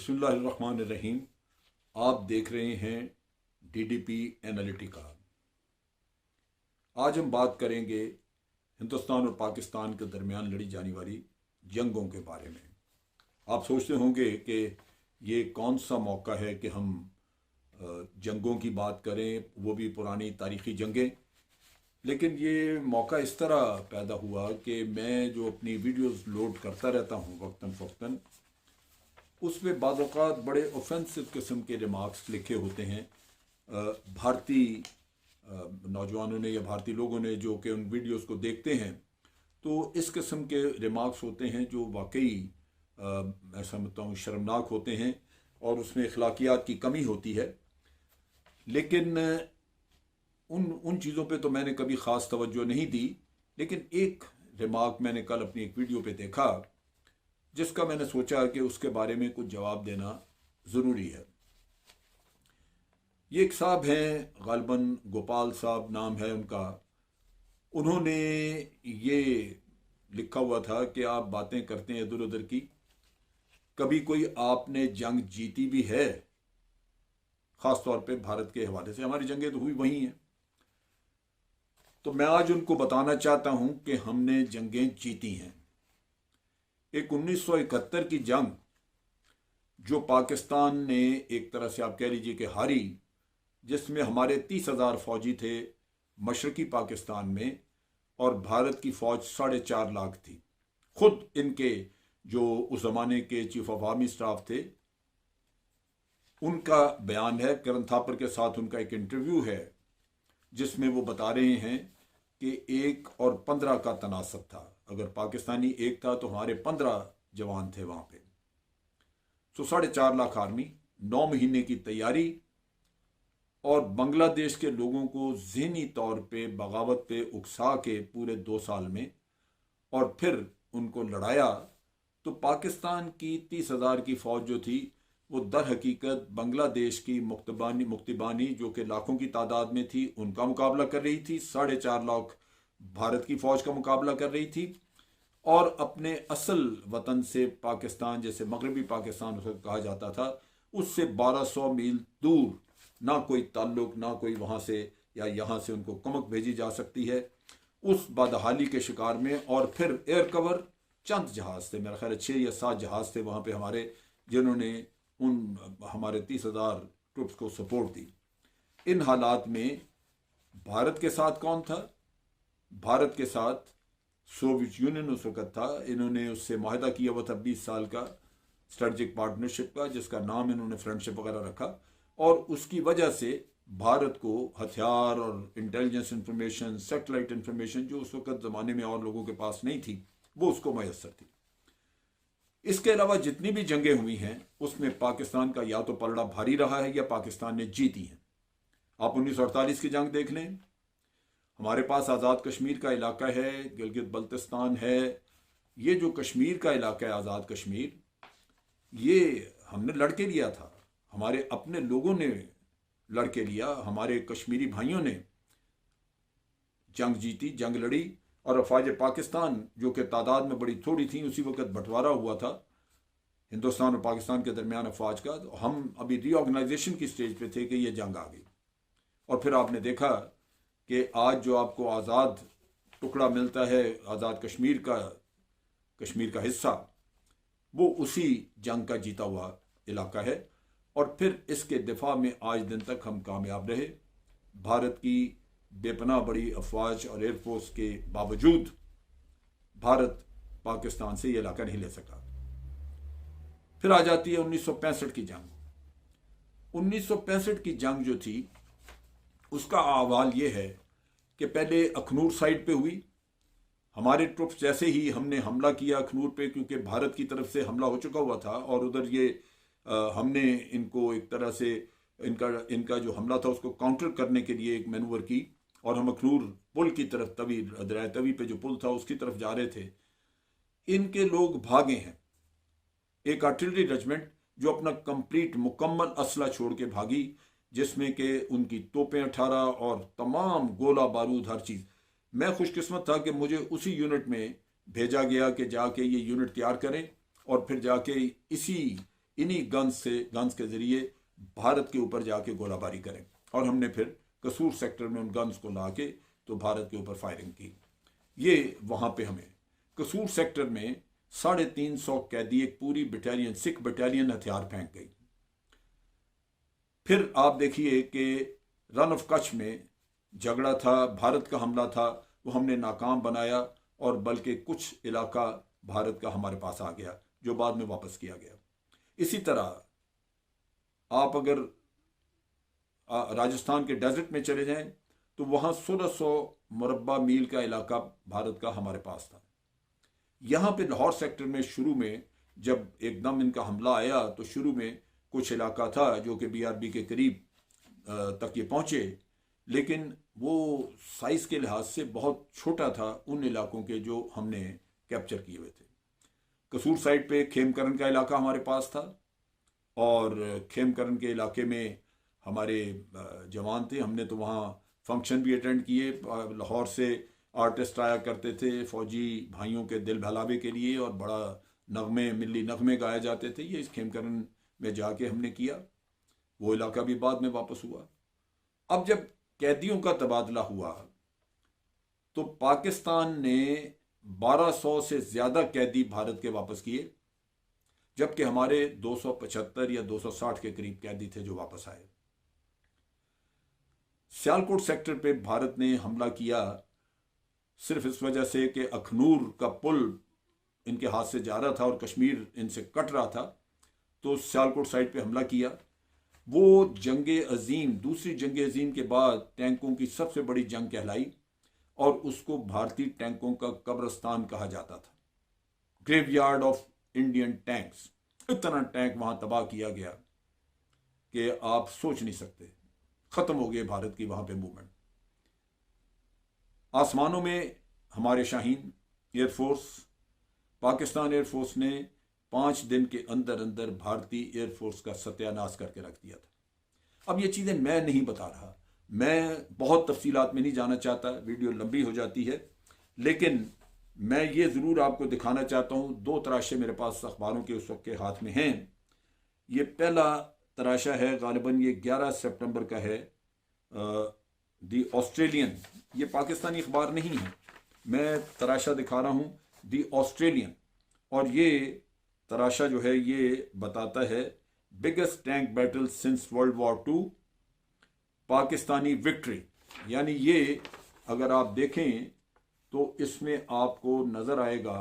बिस्मिल्लाहिर्रहमानिर्रहीम। आप देख रहे हैं डीडीपी एनालिटिका। आज हम बात करेंगे हिंदुस्तान और पाकिस्तान के दरमियान लड़ी जाने वाली जंगों के बारे में। आप सोचते होंगे कि ये कौन सा मौका है कि हम जंगों की बात करें, वो भी पुरानी तारीख़ी जंगें। लेकिन ये मौका इस तरह पैदा हुआ कि मैं जो अपनी वीडियोस लोड करता रहता हूँ वक्तन फ़वक्तन, उसमें बाज़ औक़ात बड़े ऑफेंसिव किस्म के रिमार्क्स लिखे होते हैं भारतीय नौजवानों ने या भारतीय लोगों ने जो कि उन वीडियोस को देखते हैं। तो इस किस्म के रिमार्क्स होते हैं जो वाकई मैं समझता हूँ शर्मनाक होते हैं और उसमें अखलाकियात की कमी होती है। लेकिन उन चीज़ों पे तो मैंने कभी ख़ास तवज्जो नहीं दी। लेकिन एक रिमार्क मैंने कल अपनी एक वीडियो पे देखा जिसका मैंने सोचा कि उसके बारे में कुछ जवाब देना ज़रूरी है। ये एक साहब हैं, गालिबन गोपाल साहब नाम है उनका। उन्होंने ये लिखा हुआ था कि आप बातें करते हैं इधर उधर की, कभी कोई आपने जंग जीती भी है? ख़ास तौर पे भारत के हवाले से, हमारी जंगें तो हुई वही हैं। तो मैं आज उनको बताना चाहता हूं कि हमने जंगें जीती हैं। एक 1971 की जंग जो पाकिस्तान ने एक तरह से आप कह लीजिए कि हारी, जिसमें हमारे 30,000 फौजी थे मशरकी पाकिस्तान में और भारत की फ़ौज 4.5 लाख थी। खुद इनके जो उस ज़माने के चीफ ऑफ आर्मी स्टाफ थे उनका बयान है, करण थापर के साथ उनका एक इंटरव्यू है जिसमें वो बता रहे हैं कि 1 और 15 का तनासब था। अगर पाकिस्तानी 1 था तो हमारे 15 जवान थे वहाँ पे। तो 4.5 लाख आर्मी, 9 महीने की तैयारी और बांग्लादेश के लोगों को ज़हनी तौर पे बगावत पे उकसा के पूरे 2 साल में और फिर उनको लड़ाया। तो पाकिस्तान की 30,000 की फ़ौज जो थी वो दर हकीकत बांग्लादेश की मुक्तिबानी जो कि लाखों की तादाद में थी उनका मुकाबला कर रही थी, 4.5 लाख भारत की फ़ौज का मुकाबला कर रही थी। और अपने असल वतन से पाकिस्तान, जैसे मगरबी पाकिस्तान उसे कहा जाता था, उससे 1200 मील दूर ना कोई ताल्लुक, ना कोई वहाँ से या यहाँ से उनको कमक भेजी जा सकती है। उस बदहाली के शिकार में और फिर एयर कवर चंद जहाज़ थे, मेरा ख्याल 6 या 7 जहाज़ थे वहाँ पे हमारे, जिन्होंने उन हमारे 30,000 ट्रुप्स को सपोर्ट दी। इन हालात में भारत के साथ कौन था? भारत के साथ सोवियत यूनियन उस वक़्त था। इन्होंने उससे माहिदा किया हुआ था 20 साल का स्ट्रेटजिक पार्टनरशिप का, जिसका नाम इन्होंने फ्रेंडशिप वगैरह रखा। और उसकी वजह से भारत को हथियार और इंटेलिजेंस इंफॉर्मेशन, सैटेलाइट इंफॉर्मेशन जो उस वक़्त ज़माने में और लोगों के पास नहीं थी, वो उसको मैसर थी। इसके अलावा जितनी भी जंगें हुई हैं उसमें पाकिस्तान का या तो पलड़ा भारी रहा है या पाकिस्तान ने जीती हैं। आप 1948 की जंग देख लें, हमारे पास आज़ाद कश्मीर का इलाका है, गिलगित बल्तिस्तान है। ये जो कश्मीर का इलाका है आज़ाद कश्मीर, ये हमने लड़के लिया था, हमारे अपने लोगों ने लड़के लिया, हमारे कश्मीरी भाइयों ने जंग जीती, जंग लड़ी। और अफवाज पाकिस्तान जो कि तादाद में बड़ी थोड़ी थी, उसी वक्त बंटवारा हुआ था हिंदुस्तान और पाकिस्तान के दरमियान अफवाज का। तो हम अभी रीऑर्गेनाइजेशन की स्टेज पे थे कि ये जंग आ गई। और फिर आपने देखा कि आज जो आपको आज़ाद टुकड़ा मिलता है, आज़ाद कश्मीर का हिस्सा, वो उसी जंग का जीता हुआ इलाका है। और फिर इसके दिफा में आज दिन तक हम कामयाब रहे। भारत की बेपनाह बड़ी अफवाज और एयरफोर्स के बावजूद भारत पाकिस्तान से ये इलाका नहीं ले सका। फिर आ जाती है 1965 की जंग। 1965 की जंग जो थी उसका अहवाल ये है कि पहले अखनूर साइड पे हुई। हमारे ट्रुप्स जैसे ही हमने हमला किया अखनूर पे, क्योंकि भारत की तरफ से हमला हो चुका हुआ था और उधर ये हमने इनको एक तरह से इनका जो हमला था उसको काउंटर करने के लिए एक मैनूवर की, और हम अखनूर पुल की तरफ, तवी दरिया तवी पे जो पुल था उसकी तरफ जा रहे थे। इनके लोग भागे हैं, एक आर्टिलरी रेजिमेंट जो अपना कंप्लीट मुकम्मल असला छोड़ के भागी, जिसमें कि उनकी तोपें 18 और तमाम गोला बारूद हर चीज़। मैं खुशकिस्मत था कि मुझे उसी यूनिट में भेजा गया कि जाके ये यूनिट तैयार करें और फिर जाके इसी इन्हीं गन्स के ज़रिए भारत के ऊपर जाके गोलाबारी करें। और हमने फिर कसूर सेक्टर में उन गन्स को ला के तो भारत के ऊपर फायरिंग की। ये वहाँ पे हमें कसूर सेक्टर में 350 कैदी, एक पूरी बटालियन, सिख बटालियन हथियार फेंक गई। फिर आप देखिए कि रन ऑफ कच्छ में झगड़ा था, भारत का हमला था, वो हमने नाकाम बनाया और बल्कि कुछ इलाका भारत का हमारे पास आ गया जो बाद में वापस किया गया। इसी तरह आप अगर राजस्थान के डेजर्ट में चले जाएं तो वहाँ 1600 मुरब्बा मील का इलाका भारत का हमारे पास था। यहाँ पे लाहौर सेक्टर में शुरू में जब एकदम इनका हमला आया तो शुरू में कुछ इलाका था जो कि BRB के करीब तक ये पहुँचे, लेकिन वो साइज़ के लिहाज से बहुत छोटा था उन इलाकों के जो हमने कैप्चर किए हुए थे। कसूर साइड पे खेमकरन का इलाका हमारे पास था और खेमकरन के इलाके में हमारे जवान थे। हमने तो वहाँ फंक्शन भी अटेंड किए। लाहौर से आर्टिस्ट आया करते थे फौजी भाइयों के दिल बहलावे के लिए और बड़ा नगमे, मिली नगमे गाए जाते थे। ये इस खेमकरन में जाके हमने किया। वो इलाका भी बाद में वापस हुआ। अब जब कैदियों का तबादला हुआ तो पाकिस्तान ने 1200 से ज़्यादा कैदी भारत के वापस किए, जबकि हमारे 275 या 260 के करीब कैदी थे जो वापस आए। सियालकोट सेक्टर पे भारत ने हमला किया सिर्फ इस वजह से कि अखनूर का पुल इनके हाथ से जा रहा था और कश्मीर इनसे कट रहा था, तो सियालकोट साइड पे हमला किया। वो जंग अजीम, दूसरी जंग अजीम के बाद टैंकों की सबसे बड़ी जंग कहलाई और उसको भारतीय टैंकों का कब्रिस्तान कहा जाता था, ग्रेवयार्ड ऑफ इंडियन टैंक्स। इतना टैंक वहां तबाह किया गया कि आप सोच नहीं सकते। खत्म हो गए भारत की वहां पे मूवमेंट। आसमानों में हमारे शाहीन एयरफोर्स, पाकिस्तान एयरफोर्स ने 5 दिन के अंदर अंदर भारतीय एयरफोर्स का सत्यानाश करके रख दिया था। अब ये चीज़ें मैं नहीं बता रहा, मैं बहुत तफसीलात में नहीं जाना चाहता, वीडियो लंबी हो जाती है, लेकिन मैं ये ज़रूर आपको दिखाना चाहता हूँ। 2 तराशे मेरे पास अखबारों के उस वक्त के हाथ में हैं। ये पहला तराशा है, गालिबन ये 11 सितंबर का है, दी ऑस्ट्रेलियन। ये पाकिस्तानी अखबार नहीं है, मैं तराशा दिखा रहा हूँ, दी ऑस्ट्रेलियन। और ये तराशा जो है ये बताता है biggest tank battle since world war 2, Pakistani victory. यानी ये अगर आप देखें तो इसमें आपको नजर आएगा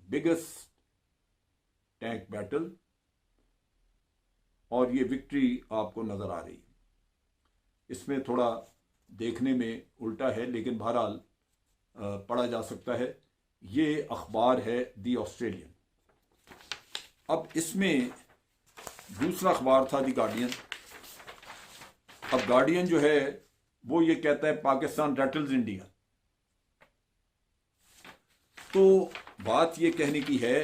बिगेस्ट टैंक बैटल और ये विक्ट्री आपको नजर आ रही है। इसमें थोड़ा देखने में उल्टा है, लेकिन बहरहाल पढ़ा जा सकता है। ये अखबार है दी ऑस्ट्रेलियन। अब इसमें दूसरा अखबार था दी गार्डियन। अब गार्डियन जो है वो ये कहता है पाकिस्तान रैटल्स इंडिया। तो बात ये कहने की है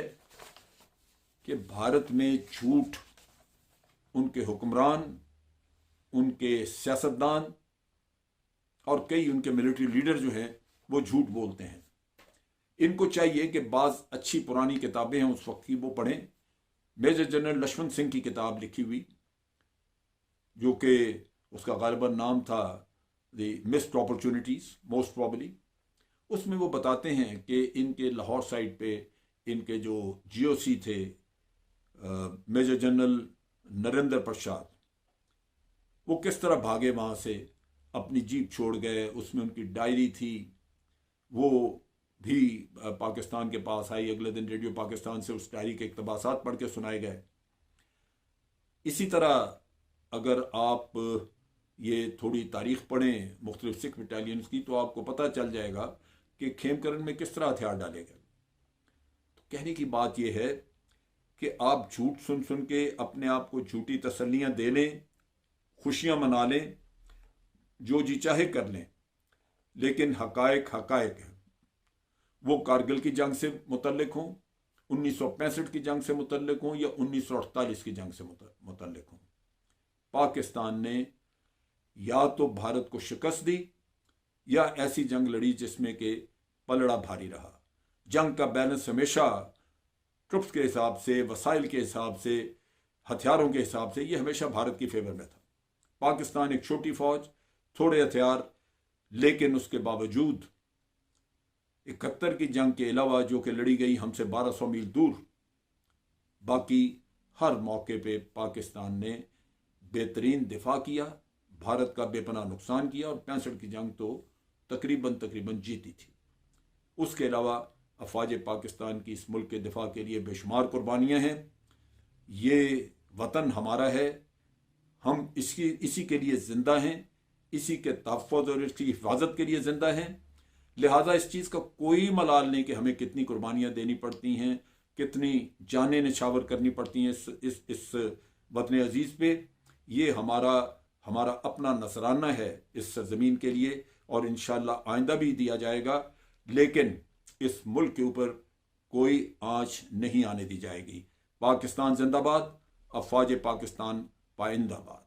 कि भारत में झूठ, उनके हुक्मरान, उनके सियासतदान और कई उनके मिलिट्री लीडर जो हैं वो झूठ बोलते हैं। इनको चाहिए कि बाज़ अच्छी पुरानी किताबें हैं उस वक्त की वो पढ़ें। मेजर जनरल लक्ष्मण सिंह की किताब लिखी हुई, जो कि उसका गालिबन नाम था the missed opportunities most probably, उसमें वो बताते हैं कि इनके लाहौर साइड पे इनके जो GOC थे मेजर जनरल नरेंद्र प्रसाद, वो किस तरह भागे वहाँ से, अपनी जीप छोड़ गए। उसमें उनकी डायरी थी, वो भी पाकिस्तान के पास आई। अगले दिन रेडियो पाकिस्तान से उस डायरी के इक़्तिबासात पढ़ के सुनाए गए। इसी तरह अगर आप ये थोड़ी तारीख पढ़ें मुख्तलिफ सिख बटालियंस की तो आपको पता चल जाएगा कि खेमकरन में किस तरह हथियार डाले गए। तो कहने की बात यह है कि आप झूठ सुन सुन के अपने आप को झूठी तसल्लियाँ दे लें, खुशियाँ मना लें, जो जी चाहे कर लें, लेकिन हकायक हकायक है। वो कारगिल की जंग से मुतल्लिक हों, 1965 की जंग से मुतल्लिक हों या 1948 की जंग से मुतल्लिक हों, पाकिस्तान ने या तो भारत को शिकस्त दी या ऐसी जंग लड़ी जिसमें कि पलड़ा भारी रहा। जंग का बैलेंस हमेशा ट्रुप्स के हिसाब से, वसाइल के हिसाब से, हथियारों के हिसाब से ये हमेशा भारत की फेवर में था। पाकिस्तान एक छोटी फौज, थोड़े हथियार, लेकिन उसके बावजूद 71 की जंग के अलावा जो कि लड़ी गई हमसे 1200 मील दूर, बाकी हर मौके पे पाकिस्तान ने बेहतरीन दिफा किया, भारत का बेपनाह नुकसान किया और 65 की जंग तो तकरीबन जीती थी। उसके अलावा अफवाज पाकिस्तान की इस मुल्क के दिफा के लिए बेशुमार कुर्बानियाँ हैं। ये वतन हमारा है, हम इसी के लिए ज़िंदा हैं, इसी के तहफ़्फ़ुज़ और इसकी हिफाजत के लिए ज़िंदा हैं। लिहाजा इस चीज़ का कोई मलाल नहीं कि हमें कितनी कुर्बानियाँ देनी पड़ती हैं, कितनी जानें निछावर करनी पड़ती हैं इस वतन अजीज़ पे। ये हमारा अपना नसराना है इस सरजमीन के लिए, और इंशाअल्लाह आइंदा भी दिया जाएगा, लेकिन इस मुल्क के ऊपर कोई आँच नहीं आने दी जाएगी। पाकिस्तान जिंदाबाद, अफवाज पाकिस्तान पाइंदाबाद।